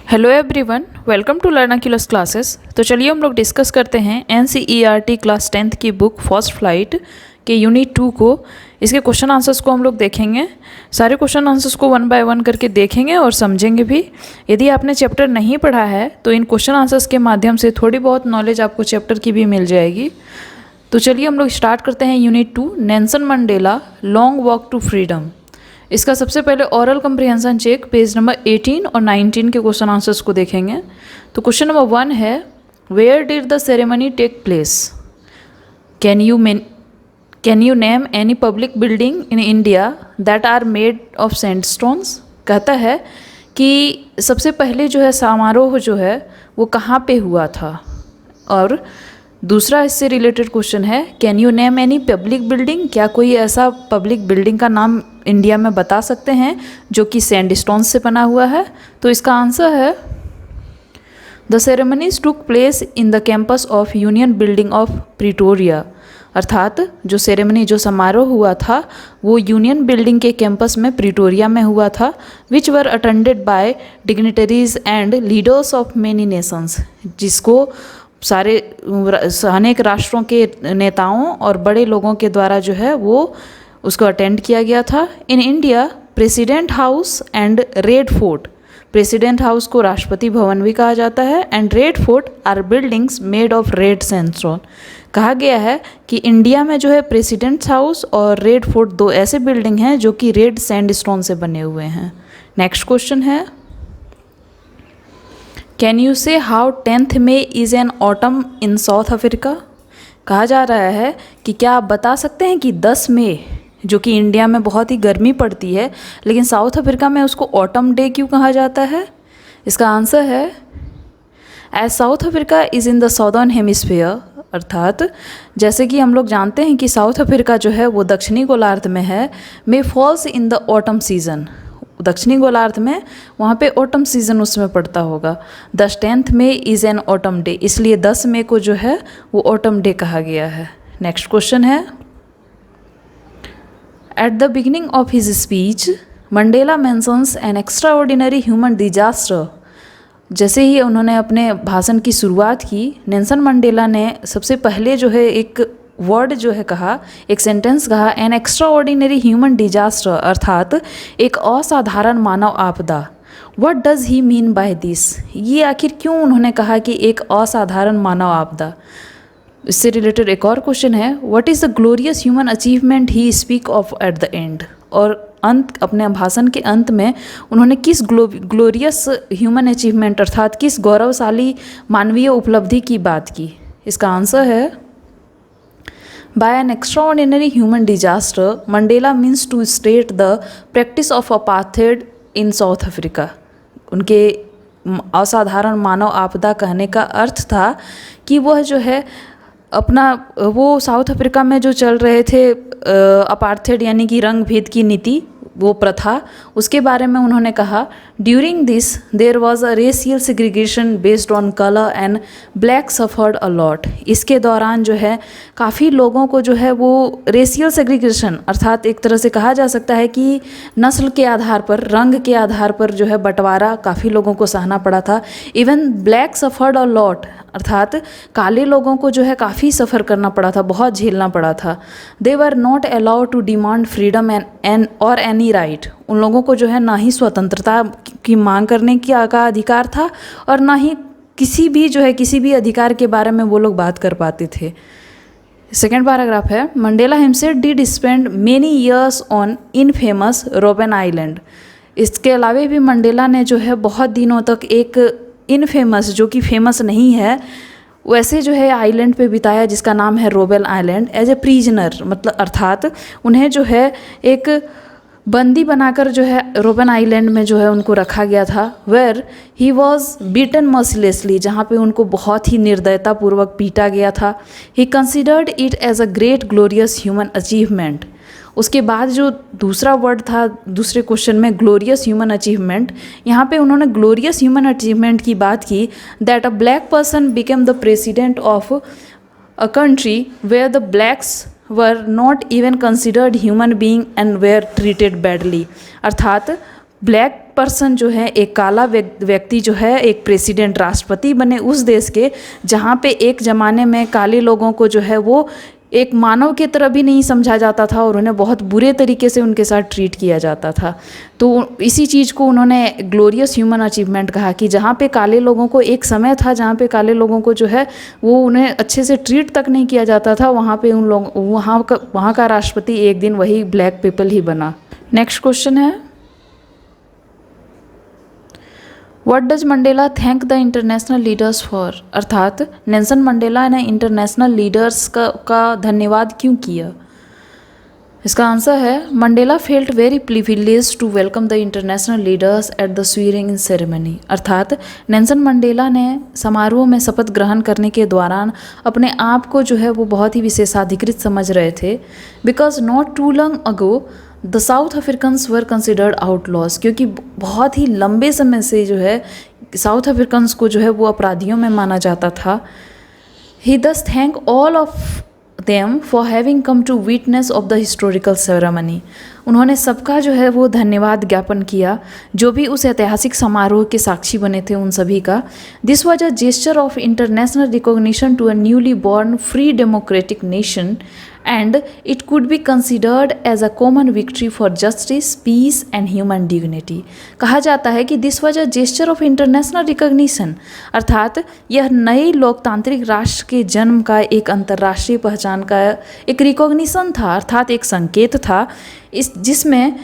Hello everyone, welcome to Learnaculus classes. तो चलिए हम लोग डिस्कस करते हैं एनसीईआरटी क्लास 10th की बुक फर्स्ट फ्लाइट के यूनिट 2 को। इसके क्वेश्चन आंसर्स को हम लोग देखेंगे। सारे क्वेश्चन आंसर्स को वन बाय वन करके देखेंगे और समझेंगे भी। यदि आपने चैप्टर नहीं पढ़ा है तो इन क्वेश्चन आंसर्स के माध्यम से थोड़ी बहुत नॉलेज आपको चैप्टर की भी मिल जाएगी। तो चलिए हम लोग स्टार्ट करते हैं unit 2, Nelson Mandela Long Walk to Freedom. इसका सबसे पहले oral comprehension check page number 18 और 19 के क्वेश्चन आंसर्स को देखेंगे। तो क्वेश्चन नंबर 1 है, where did the ceremony take place? Can you name any public building in India that are made of sandstones? कहता है कि सबसे पहले जो है समारोह जो है वो कहाँ पे हुआ था। और दूसरा इससे रिलेटेड क्वेश्चन है, can you name any public building? क्या कोई ऐसा पब्लिक बिल्डिंग का नाम इंडिया में बता सकते हैं जो कि सैंडस्टोन से बना हुआ है? तो इसका आंसर है, the ceremonies took place in the campus of union building of Pretoria. अर्थात जो सेरेमनी, जो समारोह हुआ था वो यूनियन बिल्डिंग के कैंपस में प्रिटोरिया में हुआ था, which were attended by dignitaries and leaders of many nations, जिसको सारे अनेक राष्ट्रों के नेताओं और बड़े लोगों के द्वारा जो है वो उसको अटेंड किया गया था। In India President House and Red Fort, President House को राष्ट्रपति भवन भी कहा जाता है, and Red Fort are buildings made of red sandstone. कहा गया है कि इंडिया में जो है प्रेसिडेंट हाउस और रेड फोर्ट दो ऐसे बिल्डिंग हैं जो कि रेड सैंडस्टोन से बने हुए हैं। नेक्स्ट क्वेश्चन है, कैन यू से how 10th May is an autumn in south Africa? कहा जा रहा है कि क्या आप बता सकते हैं कि 10 मई, जो कि इंडिया में बहुत ही गर्मी पड़ती है, लेकिन साउथ अफ्रीका में उसको ऑटम डे क्यों कहा जाता है? इसका आंसर है, as South Africa is in the southern hemisphere. अर्थात जैसे कि हम लोग जानते हैं कि साउथ अफ्रीका जो है वो दक्षिणी गोलार्ध में है, May falls in the autumn season. दक्षिणी गोलार्ध में वहाँ पे ऑटम सीजन उसमें पड़ता होगा। 10th May is an autumn day, इसलिए 10 मई को जो है वो ऑटम डे कहा गया है। नेक्स्ट क्वेश्चन है, at the beginning of his speech Mandela mentions N extraordinary human disaster. जैसे ही उन्होंने अपने भाषण की शुरुआत की, नेल्सन मंडेला ने सबसे पहले जो है एक वर्ड जो है कहा, एक सेंटेंस कहा, एन एक्स्ट्राऑर्डिनरी ह्यूमन डिजास्टर, अर्थात एक असाधारण मानव आपदा। What does he mean by this? ये आखिर क्यों उन्होंने कहा कि एक असाधारण मानव आपदा? इससे रिलेटेड एक और क्वेश्चन है, what is the glorious human achievement he speak of at the end? और अंत, अपने भाषण के अंत में उन्होंने किस ग्लोरियस ह्यूमन अचीवमेंट अर्थात किस गौरवशाली मानवीय उपलब्धि की बात की? इसका आंसर है, By an extraordinary human disaster, Mandela means to state the practice of apartheid in South Africa. उनके असाधारण मानव आपदा कहने का अर्थ था कि वह जो है अपना वो साउथ अफ्रीका में जो चल रहे थे अपार्थेड यानी कि रंग भेद की नीति, वो प्रथा, उसके बारे में उन्होंने कहा, during this there was a racial segregation based on colour and black suffered a lot. इसके दौरान जो है काफ़ी लोगों को जो है वो रेशियल सेग्रीगेशन अर्थात एक तरह से कहा जा सकता है कि नस्ल के आधार पर, रंग के आधार पर जो है बंटवारा काफ़ी लोगों को सहना पड़ा था। Even black suffered a lot अर्थात काले लोगों को जो है काफ़ी सफ़र करना पड़ा था, बहुत झेलना पड़ा था। They were not allowed to demand freedom and और एनी राइट। उन लोगों को जो है ना ही स्वतंत्रता की मांग करने का अधिकार था और ना ही किसी भी जो है किसी भी अधिकार के बारे में वो लोग बात कर पाते थे। सेकेंड पैराग्राफ है, Mandela himself did spend many years on infamous Robben Island. इसके अलावा भी मंडेला ने जो है बहुत दिनों तक एक इनफेमस, जो कि फेमस नहीं है, वैसे जो है आइलैंड पे बिताया जिसका नाम है रोबेन आइलैंड, एज ए प्रिजनर। मतलब अर्थात उन्हें जो है एक बंदी बनाकर जो है रोबेन आइलैंड में जो है उनको रखा गया था, where he was beaten mercilessly, जहाँ पे उनको बहुत ही निर्दयतापूर्वक पीटा गया था। He considered it as a great glorious human achievement. उसके बाद जो दूसरा वर्ड था दूसरे क्वेश्चन में, ग्लोरियस ह्यूमन अचीवमेंट, यहाँ पे उन्होंने ग्लोरियस ह्यूमन अचीवमेंट की बात की, that a black person became the president of a country where the blacks were not even considered human being and were treated badly। अर्थात ब्लैक पर्सन जो है, एक काला व्यक्ति जो है एक प्रेसिडेंट राष्ट्रपति बने उस देश के, जहाँ पे एक ज़माने में काले लोगों को जो है वो एक मानव की तरह भी नहीं समझा जाता था और उन्हें बहुत बुरे तरीके से उनके साथ ट्रीट किया जाता था। तो इसी चीज़ को उन्होंने ग्लोरियस ह्यूमन अचीवमेंट कहा कि जहाँ पे काले लोगों को, एक समय था जहाँ पे काले लोगों को जो है वो उन्हें अच्छे से ट्रीट तक नहीं किया जाता था, वहाँ पे उन लोग वहाँ का राष्ट्रपति एक दिन वही ब्लैक पीपल ही बना। नेक्स्ट क्वेश्चन है, what does Mandela thank the international leaders for? अर्थात नेल्सन मंडेला ने इंटरनेशनल लीडर्स का धन्यवाद क्यों किया? इसका आंसर है, Mandela felt very privilege to welcome the international leaders at the swearing ceremony. अर्थात नेल्सन मंडेला ने समारोह में शपथ ग्रहण करने के दौरान अपने आप को जो है वो बहुत ही विशेषाधिकृत समझ रहे थे। Because not too long ago the South Africans were considered outlaws, क्योंकि बहुत ही लंबे समय से जो है साउथ अफ्रीकन्स को जो है वो अपराधियों में माना जाता था। He thus thank all of them for having come to witness of the historical ceremony. उन्होंने सबका जो है वो धन्यवाद ज्ञापन किया जो भी उस ऐतिहासिक समारोह के साक्षी बने थे, उन सभी का। This was a gesture of international recognition to a newly born free democratic nation and it could be considered as a common victory for justice, peace and human dignity। कहा जाता है कि this was a gesture of international recognition, अर्थात यह नए लोकतांत्रिक राष्ट्र के जन्म का एक अंतर्राष्ट्रीय पहचान का एक रिकॉग्निशन था, अर्थात एक संकेत था जिसमें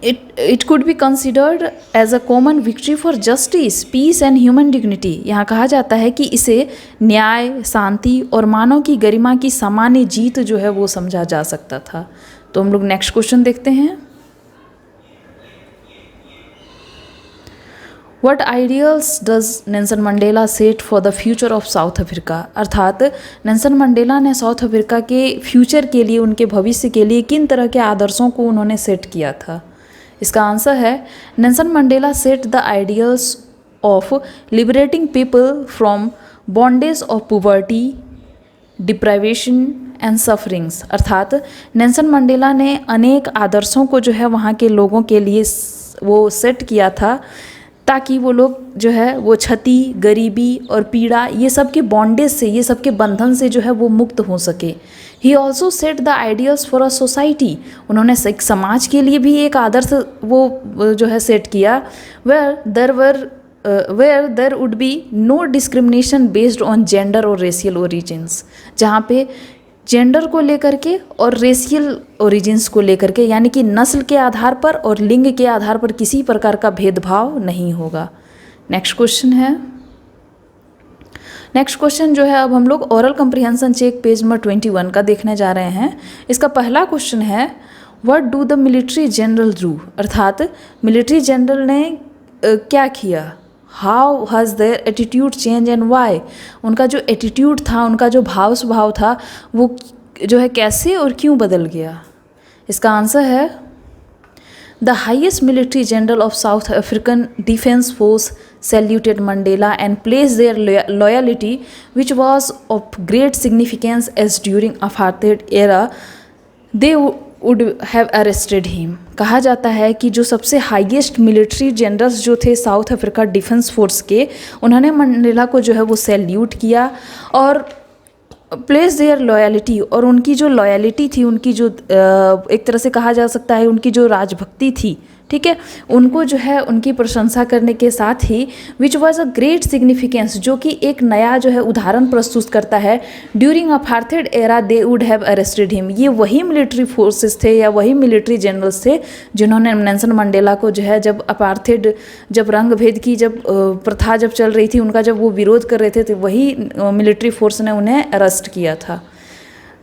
It could be considered as a common victory for justice, peace and human dignity। यहाँ कहा जाता है कि इसे न्याय, शांति और मानव की गरिमा की सामान्य जीत जो है वो समझा जा सकता था। तो हम लोग नेक्स्ट क्वेश्चन देखते हैं, What ideals does Nelson Mandela set for the future of south Africa? अर्थात नेल्सन मंडेला ने साउथ अफ्रीका के फ्यूचर के लिए, उनके भविष्य के लिए किन तरह के आदर्शों को उन्होंने सेट किया था? इसका आंसर है, Nelson Mandela set the ideals of liberating people from bondage of poverty, deprivation and sufferings. अर्थात नेल्सन मंडेला ने अनेक आदर्शों को जो है वहाँ के लोगों के लिए वो सेट किया था ताकि वो लोग जो है वो क्षति, गरीबी और पीड़ा, ये सब के बॉन्डेज से, ये सब के बंधन से जो है वो मुक्त हो सके। He also set the ideals for a society. उन्होंने एक समाज के लिए भी एक आदर्श वो जो है सेट किया, where there would be no discrimination based on gender और रेशियल ओरिजिन्स। जहाँ पे जेंडर को लेकर के और रेशियल ओरिजिन्स को लेकर के, यानी कि नस्ल के आधार पर और लिंग के आधार पर किसी प्रकार का भेदभाव नहीं होगा। नेक्स्ट क्वेश्चन है, नेक्स्ट क्वेश्चन जो है अब हम लोग oral comprehension check page number 21 का देखने जा रहे हैं। इसका पहला क्वेश्चन है, what do the military general do? अर्थात मिलिट्री जनरल ने क्या किया? How has their attitude change and why? उनका जो एटीट्यूड था, उनका जो भाव स्वभाव था, वो जो है कैसे और क्यों बदल गया? इसका आंसर है, the highest military general of south African defence force saluted Mandela and placed their loyalty, which was of great significance, as during apartheid era they would have arrested him। कहा जाता है कि जो सबसे हाईएस्ट मिलिट्री जनरल्स जो थे south Africa defence force के, उन्होंने मंडेला को जो है वो सैल्यूट किया और प्लेस देयर लॉयलिटी, और उनकी जो लॉयलिटी थी, उनकी जो एक तरह से कहा जा सकता है उनकी जो राजभक्ति थी, ठीक है, उनको जो है उनकी प्रशंसा करने के साथ ही which was a great significance, जो कि एक नया जो है उदाहरण प्रस्तुत करता है। During apartheid era they would have arrested him. ये वही मिलिट्री फोर्सेस थे या वही मिलिट्री जनरल्स थे जिन्होंने नेल्सन मंडेला को जो है जब अपार्थेड, जब रंग भेद की जब प्रथा जब चल रही थी, उनका जब वो विरोध कर रहे थे तो वही मिलिट्री फोर्स ने उन्हें अरेस्ट किया था।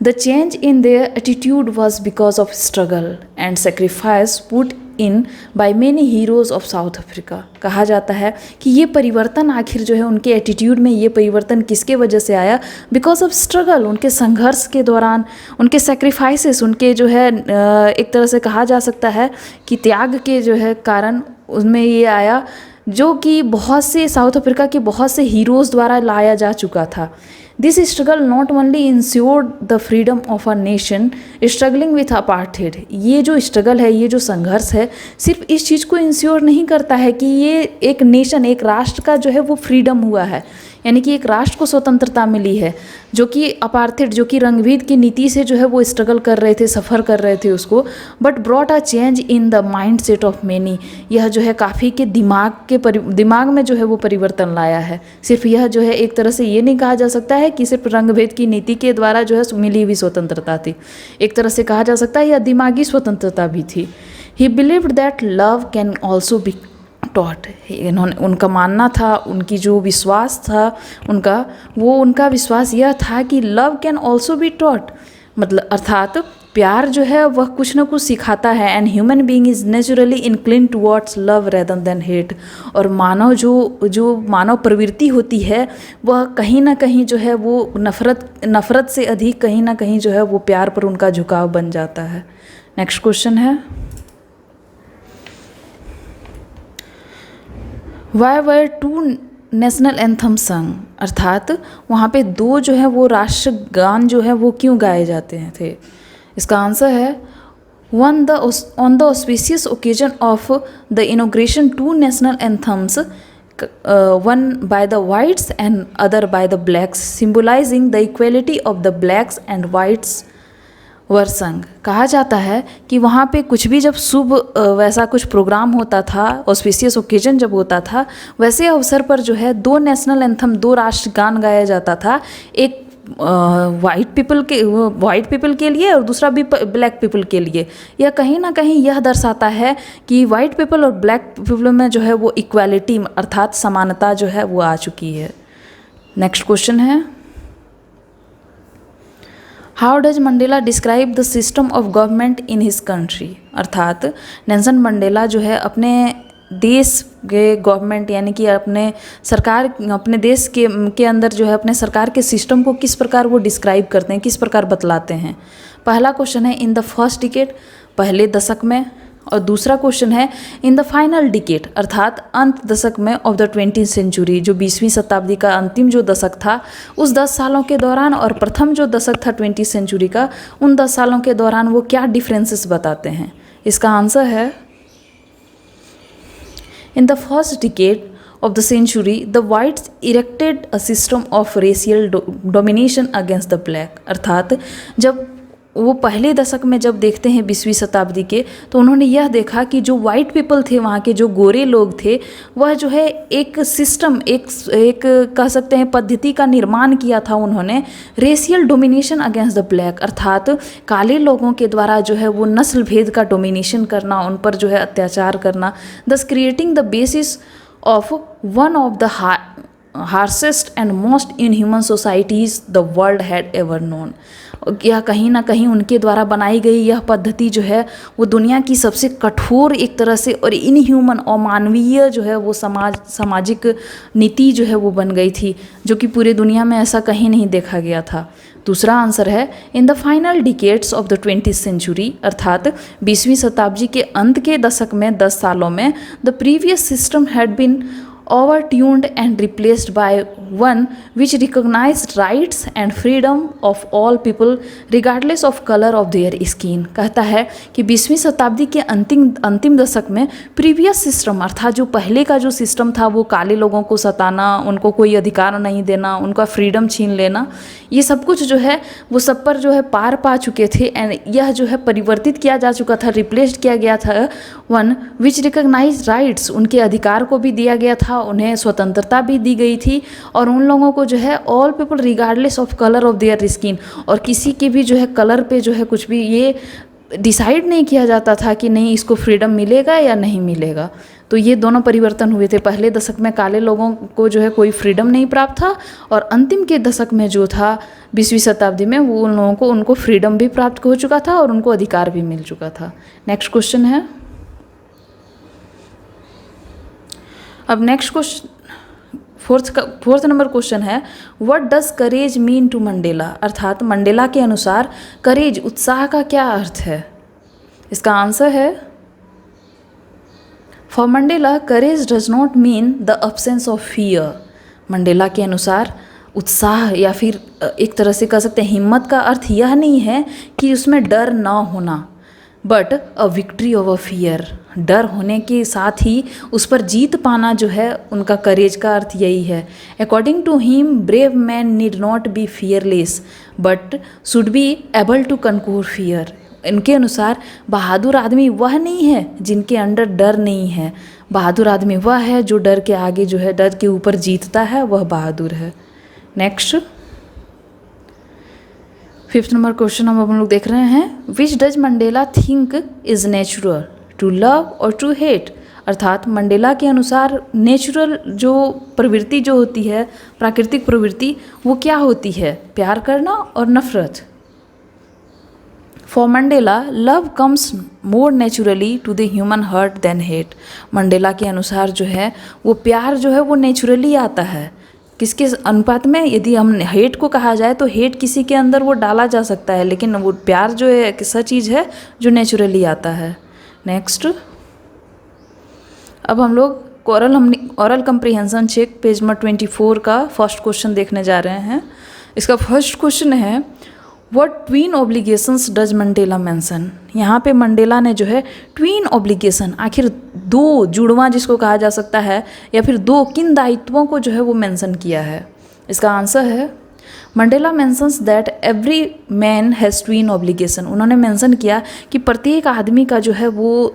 The change in their attitude was because of struggle and sacrifice put in by many heroes of South Africa। कहा जाता है कि ये परिवर्तन आखिर जो है उनके एटीट्यूड में, ये परिवर्तन किसके वजह से आया? बिकॉज ऑफ स्ट्रगल, उनके संघर्ष के दौरान, उनके सेक्रीफाइसेस, उनके जो है एक तरह से कहा जा सकता है कि त्याग के जो है कारण उसमें ये आया, जो कि बहुत से साउथ अफ्रीका के बहुत से हीरोज़ द्वारा लाया जा चुका था। This struggle not only insured the freedom of a nation struggling with apartheid. ये जो स्ट्रगल है, ये जो संघर्ष है, सिर्फ इस चीज़ को इंश्योर नहीं करता है कि ये एक नेशन, एक राष्ट्र का जो है वो फ्रीडम हुआ है, यानी कि एक राष्ट्र को स्वतंत्रता मिली है, जो कि अपार्थेड, जो कि रंगभेद की नीति से जो है वो स्ट्रगल कर रहे थे, सफ़र कर रहे थे उसको, but brought a change in the mind set of many. यह जो है काफ़ी के दिमाग में जो है वो परिवर्तन लाया है। सिर्फ यह जो है एक तरह से ये नहीं कहा जा सकता है कि सिर्फ रंगभेद की नीति के द्वारा जो है मिली हुई स्वतंत्रता थी, एक तरह से कहा जा सकता है यह दिमागी स्वतंत्रता भी थी। ही believed that love can also be taught. इन्होंने, उनका मानना था, उनकी जो विश्वास था उनका विश्वास यह था कि love can also be taught, मतलब अर्थात प्यार जो है वह कुछ ना कुछ सिखाता है। And human being is naturally incline towards love rather than hate. और मानव जो मानव प्रवृत्ति होती है वह कहीं ना कहीं जो है वो नफ़रत से अधिक कहीं ना कहीं जो है वो प्यार पर उनका झुकाव बन जाता है। नेक्स्ट क्वेश्चन है, why were two national anthem sung. अर्थात वहाँ पे दो जो है वो राष्ट्रगान जो है वो क्यों गाए जाते थे। इसका आंसर है, on the auspicious occasion of the inauguration two national anthems, one by the whites and other by the blacks, symbolising the equality of the blacks and whites were sung. कहा जाता है कि वहाँ पे कुछ भी जब शुभ वैसा कुछ प्रोग्राम होता था, ऑस्पिशियस ओकेजन जब होता था, वैसे अवसर पर जो है दो नेशनल एंथम, दो राष्ट्रगान गाया जाता था। एक वाइट पीपल के लिए और दूसरा भी ब्लैक पीपल के लिए। यह कहीं ना कहीं यह दर्शाता है कि वाइट पीपल और ब्लैक पीपल में जो है वो इक्वालिटी अर्थात समानता जो है वो आ चुकी है। नेक्स्ट क्वेश्चन है, how does Mandela describe the system of government in his country. अर्थात नेल्सन मंडेला जो है अपने देश के गवर्नमेंट, यानी कि अपने देश के अंदर जो है अपने सरकार के सिस्टम को किस प्रकार वो डिस्क्राइब करते हैं, किस प्रकार बतलाते हैं। पहला क्वेश्चन है इन द फर्स्ट डिकेड, पहले दशक में, और दूसरा क्वेश्चन है इन द फाइनल डिकेड, अर्थात अंत दशक में ऑफ द 20वीं सेंचुरी, जो 20वीं शताब्दी का अंतिम जो दशक था उस 10 सालों के दौरान, और प्रथम जो दशक था 20वीं सेंचुरी का, उन 10 सालों के दौरान वो क्या डिफरेंसेस बताते हैं। इसका आंसर है, in the first decade of the century, the whites erected a system of racial domination against the black। अर्थात जब वो पहले दशक में जब देखते हैं 20वीं शताब्दी के, तो उन्होंने यह देखा कि जो वाइट पीपल थे, वहाँ के जो गोरे लोग थे, वह जो है एक सिस्टम, एक कह सकते हैं पद्धति का निर्माण किया था उन्होंने, racial domination against the black, अर्थात काले लोगों के द्वारा जो है वो नस्ल भेद का डोमिनेशन करना, उन पर जो है अत्याचार करना, thus creating the basis of one of the harshest and most inhuman societies the world had ever known. यह कहीं ना कहीं उनके द्वारा बनाई गई यह पद्धति जो है वो दुनिया की सबसे कठोर एक तरह से और इनह्यूमन, अमानवीय जो है वो सामाजिक नीति जो है वो बन गई थी, जो कि पूरे दुनिया में ऐसा कहीं नहीं देखा गया था। दूसरा आंसर है in the final decades of the 20th century, अर्थात 20वीं शताब्दी के अंत के दशक में 10 सालों में, the previous system had been overtuned and replaced by one which recognized rights and freedom of all people regardless of color of their skin। कहता है कि 20वीं शताब्दी के अंतिम दशक में प्रीवियस सिस्टम, अर्थात जो पहले का जो सिस्टम था, वो काले लोगों को सताना, उनको कोई अधिकार नहीं देना, उनका फ्रीडम छीन लेना, ये सब कुछ जो है वो सब पर जो है पार पा चुके थे। एंड यह जो है परिवर्तित किया जा चुका था, रिप्लेस्ड किया गया था वन विच रिकॉग्नाइज राइट्स, उनके अधिकार को भी दिया गया था, उन्हें स्वतंत्रता भी दी गई थी, और उन लोगों को जो है all people regardless of colour of their skin, और किसी के भी जो है कलर पे जो है कुछ भी ये डिसाइड नहीं किया जाता था कि नहीं इसको फ्रीडम मिलेगा या नहीं मिलेगा। तो ये दोनों परिवर्तन हुए थे। पहले दशक में काले लोगों को जो है कोई फ्रीडम नहीं प्राप्त था, और अंतिम के दशक में जो था 20वीं शताब्दी में, वो उन लोगों को उनको फ्रीडम भी प्राप्त हो चुका था और उनको अधिकार भी मिल चुका था। नेक्स्ट क्वेश्चन है, अब next question fourth number question है, what does courage mean to Mandela. अर्थात मंडेला के अनुसार करेज, उत्साह का क्या अर्थ है। इसका आंसर है, for Mandela courage does not mean the absence of fear. Mandela के अनुसार उत्साह या फिर एक तरह से कह सकते हैं हिम्मत का अर्थ यह नहीं है कि उसमें डर ना होना, but a victory over fear. डर होने के साथ ही उस पर जीत पाना जो है उनका करेज का अर्थ यही है। According to him brave man need not be fearless but should be able to conquer fear. इनके अनुसार बहादुर आदमी वह नहीं है जिनके अंदर डर नहीं है, बहादुर आदमी वह है जो डर के आगे जो है डर के ऊपर जीतता है, वह बहादुर है। नेक्स्ट 5th नंबर क्वेश्चन हम लोग देख रहे हैं, which does Mandela think is natural to love और टू हेट। अर्थात मंडेला के अनुसार नेचुरल जो प्रवृत्ति जो होती है, प्राकृतिक प्रवृत्ति, वो क्या होती है, प्यार करना और नफरत। For Mandela love comes more naturally to the human heart than hate. Mandela के अनुसार जो है वो प्यार जो है वो नेचुरली आता है, किसके अनुपात में, यदि हम हेट को कहा जाए तो हेट किसी के अंदर वो डाला जा सकता है, लेकिन वो प्यार जो है कैसा चीज़ है जो नेचुरली आता है। नेक्स्ट अब हम लोग oral comprehension check page number 24 का फर्स्ट क्वेश्चन देखने जा रहे हैं। इसका फर्स्ट क्वेश्चन है, what twin obligations does Mandela mention. यहाँ पे मंडेला ने जो है ट्वीन ऑब्लिगेशन, आखिर दो जुड़वा जिसको कहा जा सकता है, या फिर दो किन दायित्वों को जो है वो मेंशन किया है। इसका आंसर है, Mandela mentions that every man has tween obligation. उन्होंने मेंशन किया कि प्रत्येक आदमी का जो है वो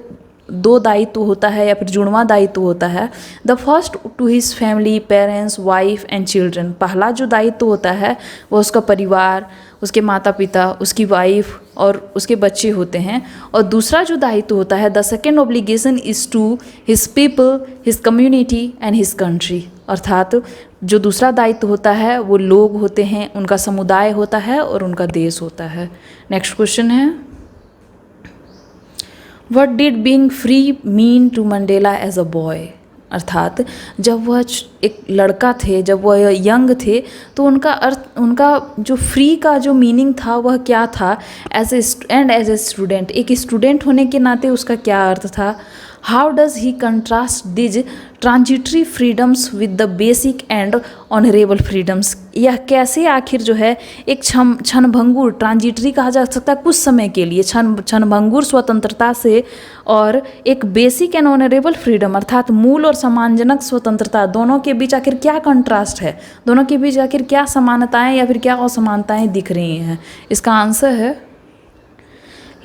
दो दायित्व होता है या फिर जुड़वा दायित्व होता है। The first to his family, parents, wife and children. पहला जो दायित्व होता है वो उसका परिवार, उसके माता पिता, उसकी वाइफ और उसके बच्चे होते हैं। और दूसरा जो दायित्व होता है, the second obligation is to his people, his community and his country. अर्थात जो दूसरा दायित्व होता है वो लोग होते हैं, उनका समुदाय होता है और उनका देश होता है। नेक्स्ट क्वेश्चन है, what did being free mean to Mandela as a boy. अर्थात जब वह एक लड़का थे, जब वह यंग थे, तो उनका जो फ्री का जो मीनिंग था वह क्या था, एज ए स्टूडेंट, एक स्टूडेंट होने के नाते उसका क्या अर्थ था। How does he contrast these transitory freedoms with the basic and honourable freedoms. यह कैसे आखिर जो है एक क्षणभंगुर, ट्रांजिटरी कहा जा सकता है कुछ समय के लिए, क्षणभंगुर स्वतंत्रता से और एक बेसिक एंड ऑनरेबल फ्रीडम अर्थात मूल और सम्मानजनक स्वतंत्रता, दोनों के बीच आखिर क्या कंट्रास्ट है, दोनों के बीच आखिर क्या समानताएं या फिर क्या असमानताएं दिख रही हैं। इसका आंसर है,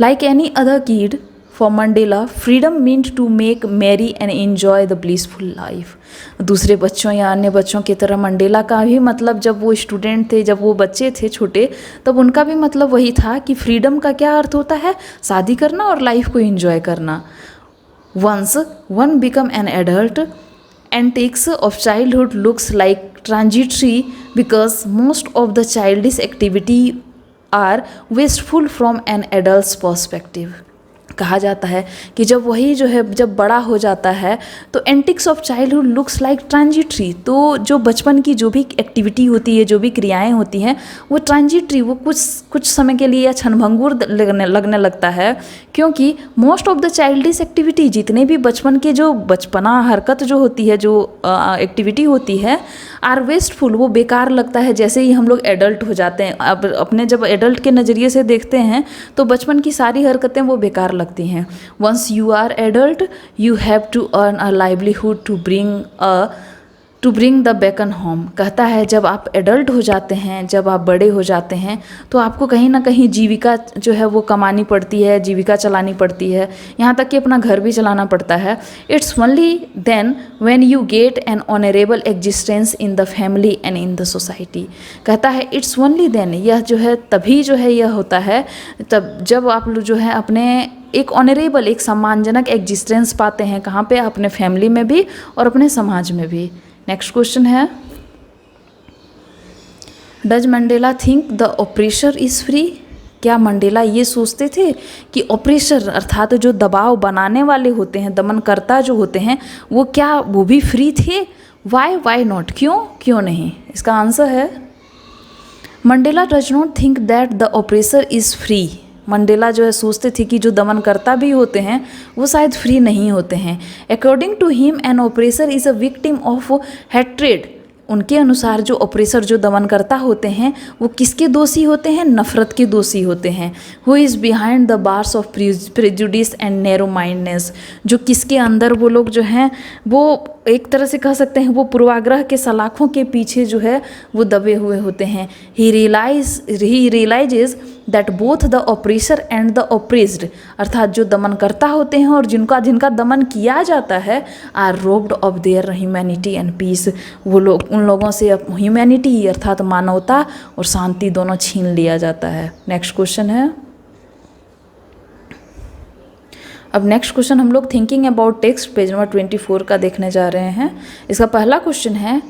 like any other kid for Mandela freedom meant to make merry and enjoy the blissful life. दूसरे बच्चों या अन्य बच्चों की तरह मंडेला का भी मतलब, जब वो स्टूडेंट थे, जब वो बच्चे थे छोटे, तब उनका भी मतलब वही था कि फ्रीडम का क्या अर्थ होता है, शादी करना और लाइफ को एंजॉय करना। Once one become an adult, antics of childhood looks like transitory because most of the childish activity are wasteful from an adult's perspective। कहा जाता है कि जब वही जो है जब बड़ा हो जाता है तो antics of childhood looks like transitory. तो जो बचपन की जो भी एक्टिविटी होती है, जो भी क्रियाएं होती हैं, वो ट्रांजिटरी, वो कुछ समय के लिए या क्षणभंगुर लगने लगता है, क्योंकि most of the childish activity, जितने भी बचपन के जो बचपना हरकत जो होती है, जो एक्टिविटी होती है, आर वेस्टफुल, वो बेकार लगता है जैसे ही हम लोग एडल्ट हो जाते हैं। अब अपने जब एडल्ट के नज़रिए से देखते हैं तो बचपन की सारी हरकतें वो बेकार लगती हैं। Once you are adult you have to earn a livelihood to bring the bacon home. कहता है जब आप एडल्ट हो जाते हैं, जब आप बड़े हो जाते हैं, तो आपको कहीं ना कहीं जीविका जो है वो कमानी पड़ती है, जीविका चलानी पड़ती है, यहाँ तक कि अपना घर भी चलाना पड़ता है। It's only then when you get an honourable existence in the family and in the society. कहता है इट्स ओनली देन, यह जो है तभी जो है यह होता है तब जब आप लोग जो है अपने एक ऑनरेबल, एक सम्मानजनक एग्जिस्टेंस पाते हैं। कहाँ पे? अपने फैमिली में भी और अपने समाज में भी। नेक्स्ट क्वेश्चन है, does Mandela think the oppressor is free. क्या मंडेला ये सोचते थे कि ऑपरेसर अर्थात जो दबाव बनाने वाले होते हैं, दमनकर्ता जो होते हैं, वो क्या वो भी फ्री थे? वाई नॉट, क्यों नहीं? इसका आंसर है, Mandela does not think that the oppressor is free. Mandela जो है सोचते थे कि जो दमनकर्ता भी होते हैं वो शायद फ्री नहीं होते हैं। According to him an oppressor is a victim of hatred उनके अनुसार जो ऑपरेसर, जो दमनकर्ता होते हैं, वो किसके दोषी होते हैं? नफ़रत के दोषी होते हैं। Who is behind the bars of prejudice and narrow mindness, जो किसके अंदर वो लोग जो हैं वो एक तरह से कह सकते हैं वो पूर्वाग्रह के सलाखों के पीछे जो है वो दबे हुए होते हैं। He realises that both the oppressor and the oppressed, अर्थात जो दमनकर्ता होते हैं और जिनका दमन किया जाता है, are robbed of their humanity and peace, वो लोग, उन लोगों से ह्यूमैनिटी अर्थात मानवता और शांति दोनों छीन लिया जाता है। नेक्स्ट क्वेश्चन है, अब नेक्स्ट क्वेश्चन हम लोग thinking about text page number 24 का देखने जा रहे हैं। इसका पहला क्वेश्चन है,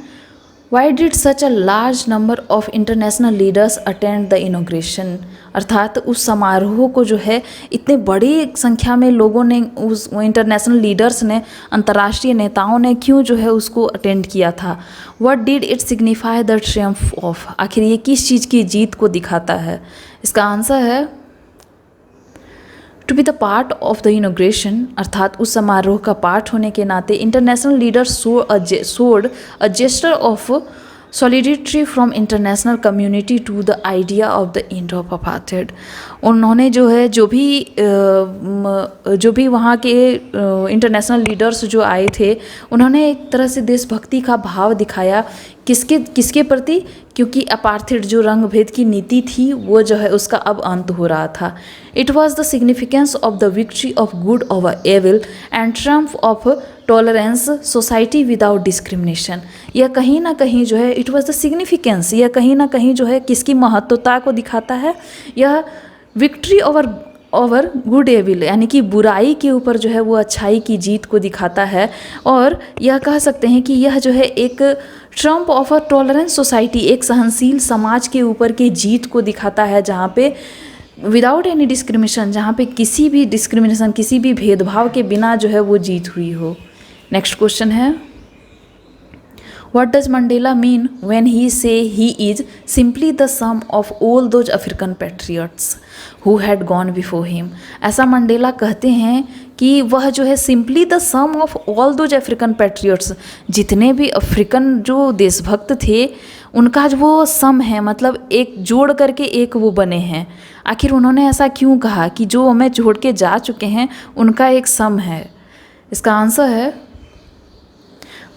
why did such a large number of international leaders attend the inauguration, अर्थात उस समारोह को जो है इतने बड़ी संख्या में लोगों ने, उस इंटरनेशनल लीडर्स ने, अंतर्राष्ट्रीय नेताओं ने क्यों जो है उसको अटेंड किया था। What did it signify the Triumph of, आखिर ये किस चीज़ की जीत को दिखाता है। इसका आंसर है to be the part of the inauguration, अर्थात उस समारोह का पार्ट होने के नाते international leaders showed a gesture of solidity from international community to the idea of the end of apartheid. उन्होंने जो है जो भी वहाँ के इंटरनेशनल लीडर्स जो आए थे, उन्होंने एक तरह से देशभक्ति का भाव दिखाया। किसके प्रति? क्योंकि अपार्थिड जो रंग भेद की नीति थी वो जो है उसका अब अंत हो रहा था। It was the significance of the victory of good over evil and triumph of tolerance society without discrimination. यह कहीं ना कहीं जो है इट वॉज द सिग्निफिकेंस, यह कहीं ना कहीं जो है किसकी महत्वता को दिखाता है। यह विक्ट्री ओवर गुड एविल, यानी कि बुराई के ऊपर जो है वो अच्छाई की जीत को दिखाता है। और यह कह सकते हैं कि यह जो है एक Trump of a tolerance society, एक सहनशील समाज के ऊपर की जीत को दिखाता है, जहाँ पे विदाउट एनी डिस्क्रिमिनेशन, जहाँ पे किसी भी डिस्क्रिमिनेशन, किसी भी भेदभाव के बिना जो है वो जीत हुई हो। नेक्स्ट क्वेश्चन है, What does Mandela mean when he say he is simply the sum of all those African patriots who had gone before him? ऐसा मंडेला कहते हैं कि वह जो है simply the sum of all those African patriots, जितने भी अफ्रीकन जो देशभक्त थे उनका जो वो सम है, मतलब एक जोड़ करके एक वो बने हैं। आखिर उन्होंने ऐसा क्यों कहा कि जो हमें छोड़ के जा चुके हैं उनका एक सम है। इसका आंसर है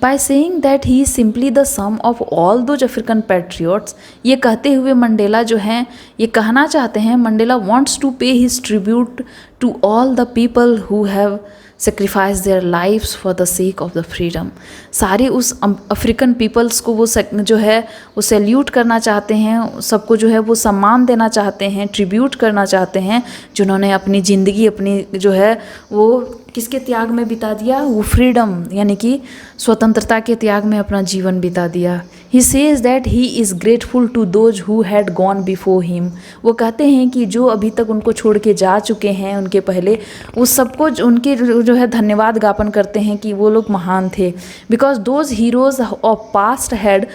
By saying that he is simply the sum of all those African patriots, ये कहते हुए मंडेला जो हैं ये कहना चाहते हैं, Mandela wants to pay his tribute to all the people who have sacrificed their lives for the sake of the freedom। सारे उस अफ्रीकन पीपल्स को वो जो है वो सैल्यूट करना चाहते हैं, सबको जो है वो सम्मान देना चाहते हैं, ट्रिब्यूट करना चाहते हैं, जिन्होंने अपनी ज़िंदगी, अपनी जो है वो किसके त्याग में बिता दिया, वो फ्रीडम यानी कि स्वतंत्रता के त्याग में अपना जीवन बिता दिया। He says that he is grateful to those who had gone before him. वो कहते हैं कि जो अभी तक उनको छोड़ के जा चुके हैं, उनके पहले, वो सबको उनके जो है धन्यवाद ज्ञापन करते हैं कि वो लोग महान थे। Because those heroes of past had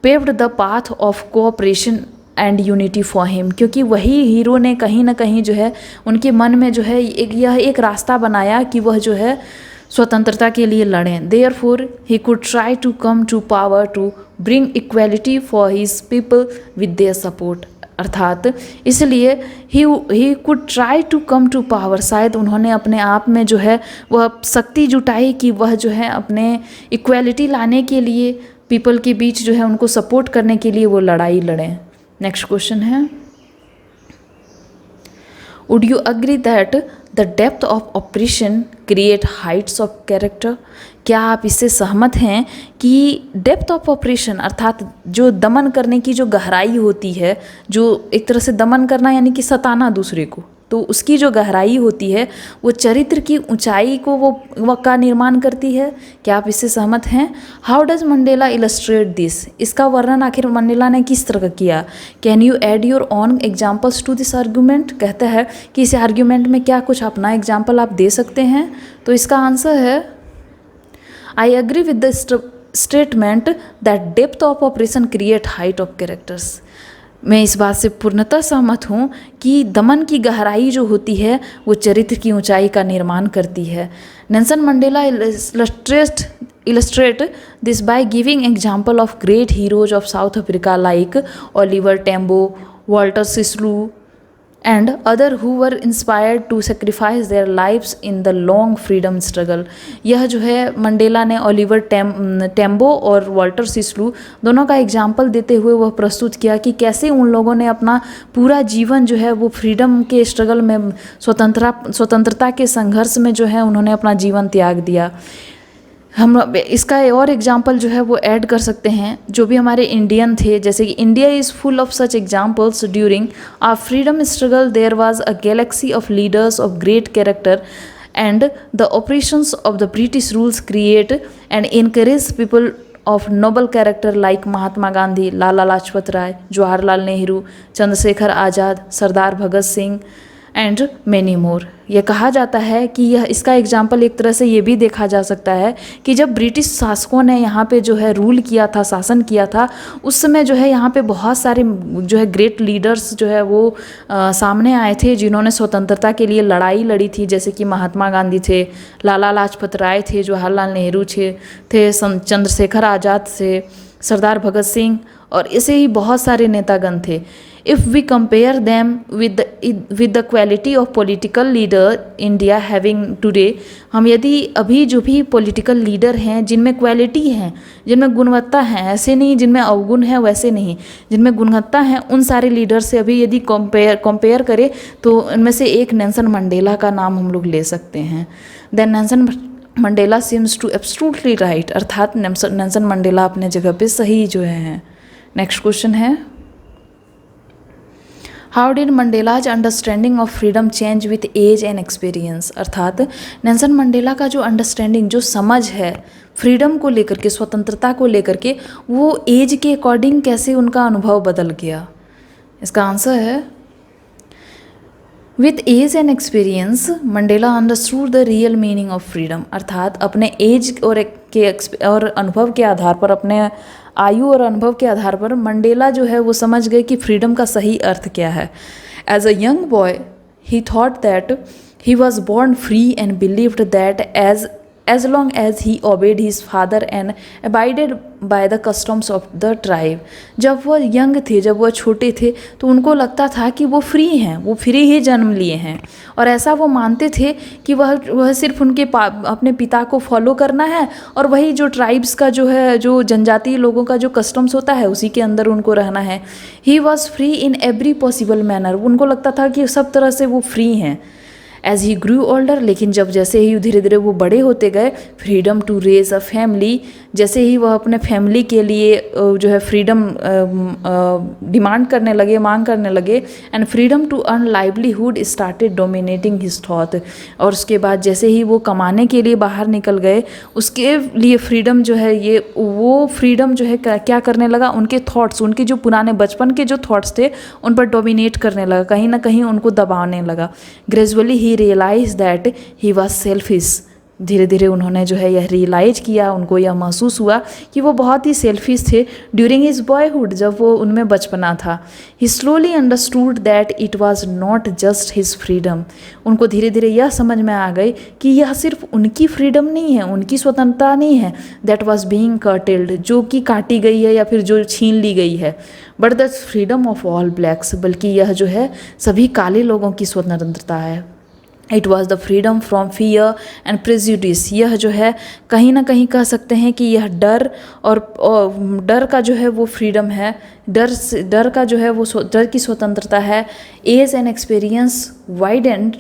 paved the path of cooperation and unity for him, क्योंकि वही हीरो ने कहीं ना कहीं जो है उनके मन में जो है यह एक रास्ता बनाया कि वह जो है स्वतंत्रता के लिए लड़ें। Therefore he could try to come to power to bring equality for his people with their support. अर्थात इसलिए he could try to come to power, शायद उन्होंने अपने आप में जो है वह शक्ति जुटाई कि वह जो है अपने इक्वालिटी लाने के लिए, पीपल के बीच जो है उनको सपोर्ट करने के लिए वो लड़ाई लड़ें। नेक्स्ट क्वेश्चन है, would you agree that the depth of oppression create Heights of character? क्या आप इससे सहमत हैं कि डेप्थ ऑफ ऑपरेशन अर्थात जो दमन करने की जो गहराई होती है, जो एक तरह से दमन करना यानी कि सताना दूसरे को, तो उसकी जो गहराई होती है वो चरित्र की ऊंचाई को वो का निर्माण करती है? क्या आप इससे सहमत हैं? How does Mandela illustrate this? इसका वर्णन आखिर मंडेला ने किस तरह किया? Can you add your own examples to this argument? कहता है कि इस आर्ग्यूमेंट में क्या कुछ अपना एग्जाम्पल आप दे सकते हैं? तो इसका आंसर है, I agree with the statement that depth of oppression create height of characters. मैं इस बात से पूर्णतः सहमत हूँ कि दमन की गहराई जो होती है वो चरित्र की ऊंचाई का निर्माण करती है। Nelson Mandela illustrate illustrate this by giving example of great heroes of South Africa like Oliver Tambo, Walter Sisulu, and other who were inspired to sacrifice their lives in the long freedom struggle। यह जो है Mandela ने Oliver टेम्बो और Walter सिस्लू दोनों का example देते हुए वह प्रस्तुत किया कि कैसे उन लोगों ने अपना पूरा जीवन जो है वो फ्रीडम के स्ट्रगल में, स्वतंत्रता के संघर्ष में जो है उन्होंने अपना जीवन त्याग दिया। हम इसका और एग्जाम्पल जो है वो ऐड कर सकते हैं जो भी हमारे इंडियन थे, जैसे कि India is full of such examples. During our freedom struggle there was a galaxy of leaders of great character and the oppressions of the British rules create and encourage people of noble character like Mahatma Gandhi, Lala Lajpat Rai, Jawaharlal Nehru, Chandrashekhar Azad, Sardar Bhagat Singh and many more. यह कहा जाता है कि यह इसका example एक तरह से ये भी देखा जा सकता है कि जब ब्रिटिश शासकों ने यहाँ पे जो है रूल किया था, शासन किया था, उस समय जो है यहाँ पे बहुत सारे जो है ग्रेट लीडर्स जो है वो सामने आए थे जिन्होंने स्वतंत्रता के लिए लड़ाई लड़ी थी, जैसे कि महात्मा गांधी थे, लाला लाजपत राय थे, जवाहरलाल नेहरू थे, चंद्रशेखर आज़ाद थे, सरदार भगत सिंह, और ऐसे ही बहुत सारे नेतागण थे। If we compare them with the quality of political leader India having today, हम यदि अभी जो भी पॉलिटिकल लीडर हैं जिनमें क्वालिटी हैं, जिनमें गुणवत्ता है, ऐसे नहीं जिनमें अवगुण है, वैसे नहीं, जिनमें गुणवत्ता है, उन सारे लीडर से अभी यदि कंपेयर करें तो इनमें से एक नेल्सन मंडेला का नाम हम लोग ले सकते हैं। Then Nelson Mandela seems to absolutely right, अर्थात नेल्सन मंडेला अपने जगह पे सही जो है। नेक्स्ट क्वेश्चन है, how did Mandela's understanding of freedom change with age and experience, अर्थात नेल्सन मंडेला का जो अंडरस्टैंडिंग, जो समझ है फ्रीडम को लेकर के, स्वतंत्रता को लेकर के, वो एज के अकॉर्डिंग कैसे उनका अनुभव बदल गया। इसका आंसर है with age and experience Mandela understood the real meaning of freedom, अर्थात अपने एज और अनुभव के आधार पर, अपने आयु और अनुभव के आधार पर मंडेला जो है वो समझ गए कि फ्रीडम का सही अर्थ क्या है। As a young boy he thought that he was born free and believed that as long as he obeyed his father and abided by the customs of the tribe। जब वह यंग थे, जब वह छोटे थे, तो उनको लगता था कि वो फ्री हैं, वो फ्री ही जन्म लिए हैं, और ऐसा वो मानते थे कि वह सिर्फ उनके अपने पिता को फॉलो करना है और वही जो ट्राइब्स का जो है, जो जनजातीय लोगों का जो कस्टम्स होता है, उसी के अंदर उनको रहना है। He was free in every possible manner, उनको लगता था कि सब तरह से वो फ्री हैं। एज ही ग्रू ओल्डर, लेकिन जब जैसे ही धीरे धीरे वो बड़े होते गए, freedom to raise a family, जैसे ही वह अपने फैमिली के लिए जो है फ्रीडम डिमांड करने लगे, मांग करने लगे, and freedom to earn livelihood started dominating his thought, और उसके बाद जैसे ही वो कमाने के लिए बाहर निकल गए, उसके लिए फ्रीडम जो है, ये वो फ्रीडम जो है क्या करने लगा, उनके थॉट्स, उनके जो पुराने बचपन के जो थॉट्स थे उन पर डोमिनेट करने लगा, कहीं ना कहीं उनको दबाने लगा। Gradually he realise that he was selfish, धीरे धीरे उन्होंने जो है यह रियलाइज किया, उनको यह महसूस हुआ कि वो बहुत ही सेल्फिश थे ड्यूरिंग हिज बॉयहुड, जब वो उनमें बचपना था। He slowly understood that it was not just his freedom, उनको धीरे धीरे यह समझ में आ गई कि यह सिर्फ उनकी फ्रीडम नहीं है, उनकी स्वतंत्रता नहीं है, दैट वाज बीइंग कर्टेल्ड, जो कि काटी गई है या फिर जो छीन ली गई है, but the freedom of all blacks, बल्कि यह जो है सभी काले लोगों की स्वतंत्रता है। It was the freedom from fear and prejudice, यह जो है कहीं ना कहीं कह सकते हैं कि यह डर और डर का जो है वो फ्रीडम है, डर का जो है वो डर की स्वतंत्रता है। Age and experience widened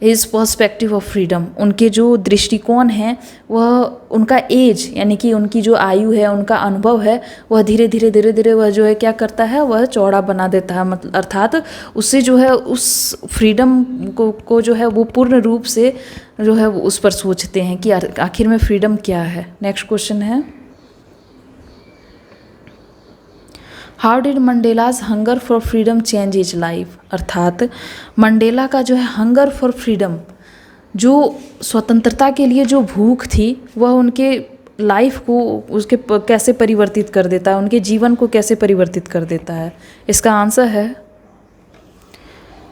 his perspective of freedom, उनके जो दृष्टिकोण हैं, वह उनका एज यानी कि उनकी जो आयु है, उनका अनुभव है, वह धीरे धीरे वह जो है क्या करता है, वह चौड़ा बना देता है, मतलब अर्थात उससे जो है उस फ्रीडम को जो है वो पूर्ण रूप से जो है वो उस पर सोचते हैं कि आखिर में फ्रीडम क्या है। नेक्स्ट क्वेश्चन है, how did Mandela's hunger for freedom change his life, अर्थात मंडेला का जो है हंगर फॉर फ्रीडम, जो स्वतंत्रता के लिए जो भूख थी, वह उनके लाइफ को उसके कैसे परिवर्तित कर देता है, उनके जीवन को कैसे परिवर्तित कर देता है। इसका आंसर है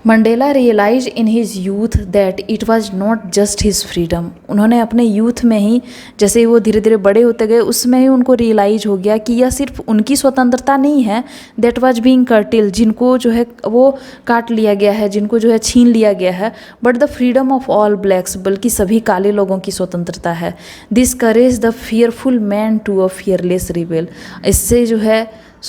Mandela realise in his youth that it was not just his freedom. उन्होंने अपने यूथ में ही, जैसे वो धीरे धीरे बड़े होते गए, उसमें ही उनको रियलाइज हो गया कि यह सिर्फ उनकी स्वतंत्रता नहीं है दैट वाज बीइंग कर्टेल, जिनको जो है वो काट लिया गया है, जिनको जो है छीन लिया गया है, but the freedom of all blacks, बल्कि सभी काले लोगों की स्वतंत्रता है। This courage the fearful man to a fearless rebel. इससे जो है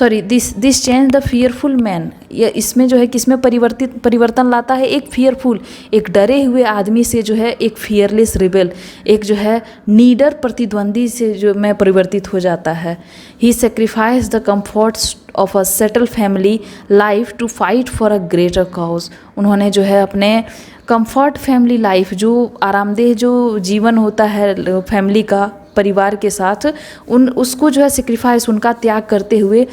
this change the fearful man, या इसमें जो है किसमें परिवर्तन लाता है, एक फियरफुल, एक डरे हुए आदमी से जो है एक फियरलेस रिबेल, एक जो है नीडर प्रतिद्वंदी से जो में परिवर्तित हो जाता है। He sacrifice the comforts of a settle family life to fight for a greater cause. उन्होंने जो है अपने कंफर्ट फैमिली लाइफ, जो आरामदेह जो जीवन होता है फैमिली का, परिवार के साथ, उसको जो है सेक्रीफाइस, उनका त्याग करते हुए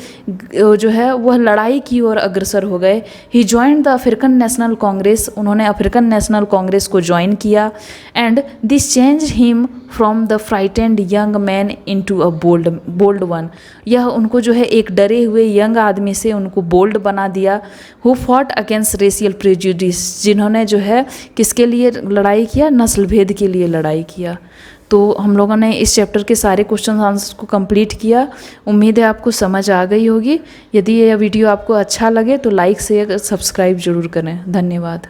जो है वह लड़ाई की ओर अग्रसर हो गए। He joined the African National Congress. उन्होंने अफ्रीकन नेशनल कांग्रेस को ज्वाइन किया। And this change him from the frightened young man into a bold one. यह उनको जो है एक डरे हुए यंग आदमी से उनको बोल्ड बना दिया। Who fought against racial prejudice, जिन्होंने जो है किसके लिए लड़ाई किया, नस्ल भेद के लिए लड़ाई किया। तो हम लोगों ने इस चैप्टर के सारे क्वेश्चन आंसर्स को कंप्लीट किया। उम्मीद है आपको समझ आ गई होगी। यदि यह वीडियो आपको अच्छा लगे तो लाइक शेयर सब्सक्राइब जरूर करें। धन्यवाद।